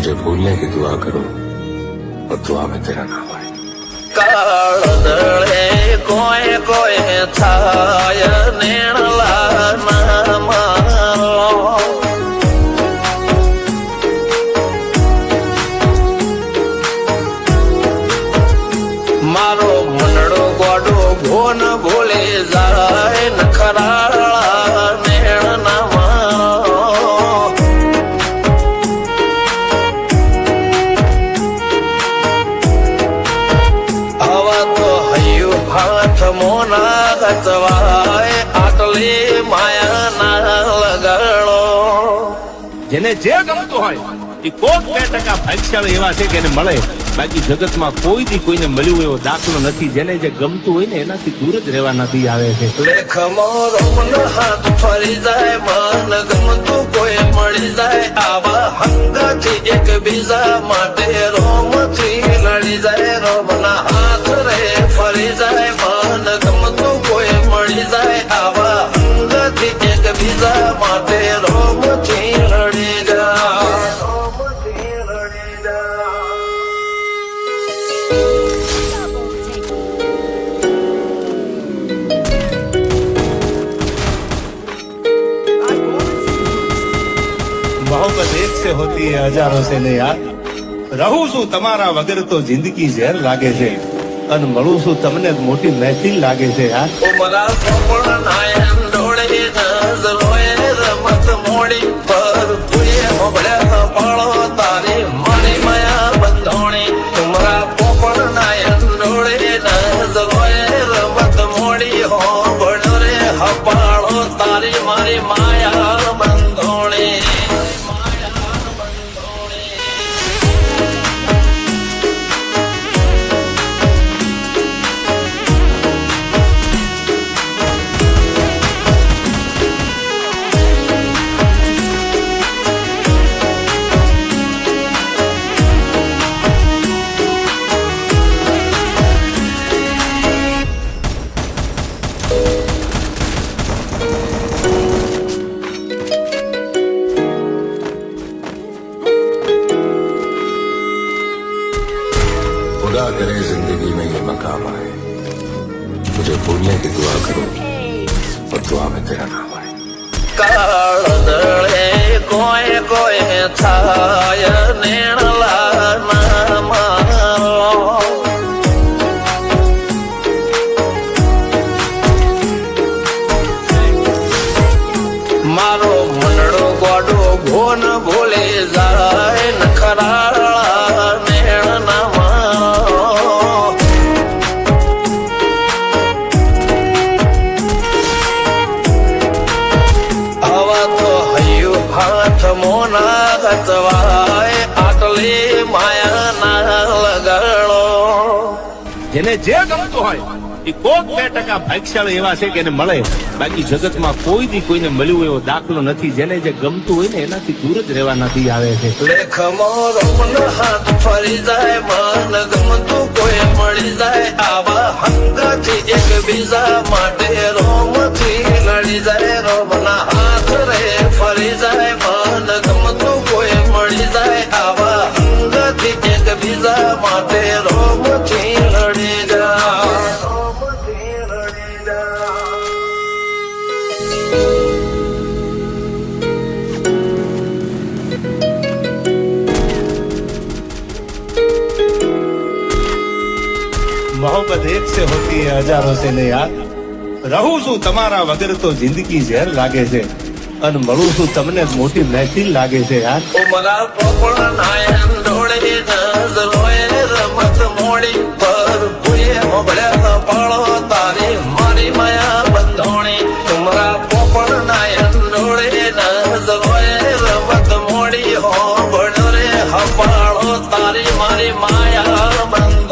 मुझे भूलने की दुआ करो और दुआ में तेरा नाम आए। काळदळे कोय कोय थाय नेणला नाम मारो मनडो गोडो घोन भूले जाय नखराळा नेण नाम हवा तो हयु हाथ मोना गचवाय आटली माया ना लगाड़ो જેને જે ગમતું હોય એ કોક 2% ભાગ્યશાળી એવા છે કે એને મળે, બાકી જગતમાં કોઈ દી કોઈને મળ્યું એવો દાખલો નથી. જેને જે ગમતું હોય ને એનાથી દૂર જ રહેવાનાથી આવે છે. લેખ મોરો મન હાથ ફરી જાય મન ગમતું કોઈ મળી જાય આવા હંગાથી એક બીજા માટે રોમથી લડી જાય રોમના હાથ રે ફરી જાય મન ગમતું કોઈ મળી જાય આવા હંગાથી એક બીજા માટે રોમથી લડી જાય રોમથી લડી જાય मोहब्बत एक से होती है हजारों से नहीं यार. રહું છું તમારા વગર તો જિંદગી ઝેર લાગે છે અને મળું છું તમને મોટી મહેફિલ લાગે છે યાર. ઉમરા સોપણ નાયન ડોળે નજરોએ રમત મોડી પર પુએ હોબળ્યા પાળો તારી મારી માયા બંધોણી ઉમરા પોપણ નાયન ડોળે નજરોએ રમત મોડી હોબળ રે હપાળો તારી મારી માયા બંધોણી खुदा करे जिंदगी में ये मकाम आए, मुझे भूलने की दुआ करो और दुआ में तेरा नाम आए। काळदळे कोय कोय थाय नेणला नाम मारो मनडो गोडो घोन भूले जाय नखराळा नेण नाम हवा तो हयु हाथ मोना गचवाय आटली माया ना लगाड़ो જેને જે ગમતું હોય એ કોક 2% ભાગ્યશાળી એવા છે કે એને મળે, બાકી જગતમાં કોઈ દી કોઈને મળ્યું એવો દાખલો નથી. જેને જે ગમતું હોય ને એનાથી દૂર જ રહેવાનાથી આવે છે. લેખ મોરો મન હાથ ફરી જાય મન ગમતું કોઈ મળી જાય આવા હંગાથી એક બીજા માટે રોમથી લડી જાય રોમના હાથ રે ફરી જાય મન ગમતું કોઈ મળી જાય આવા હંગાથી એક બીજા માટે રોમથી લડી જાય રોમથી લડી જાય मोहब्बत एक से होती है हजारों से नहीं यार. રહું છું તમારા વગર તો જિંદગી ઝેર લાગે છે અને મળું છું તમને મોટી મહેફિલ લાગે છે યાર. ઉમરા પોપણ નાયન ડોળે નજરોએ રમત મોડી પર પુએ હોબળ્યા પાળો તારી મારી માયા બંધોણી ઉમરા પોપણ નાયન ડોળે નજરોએ રમત મોડી હોબળ રે હપાળો તારી મારી માયા બંધોણી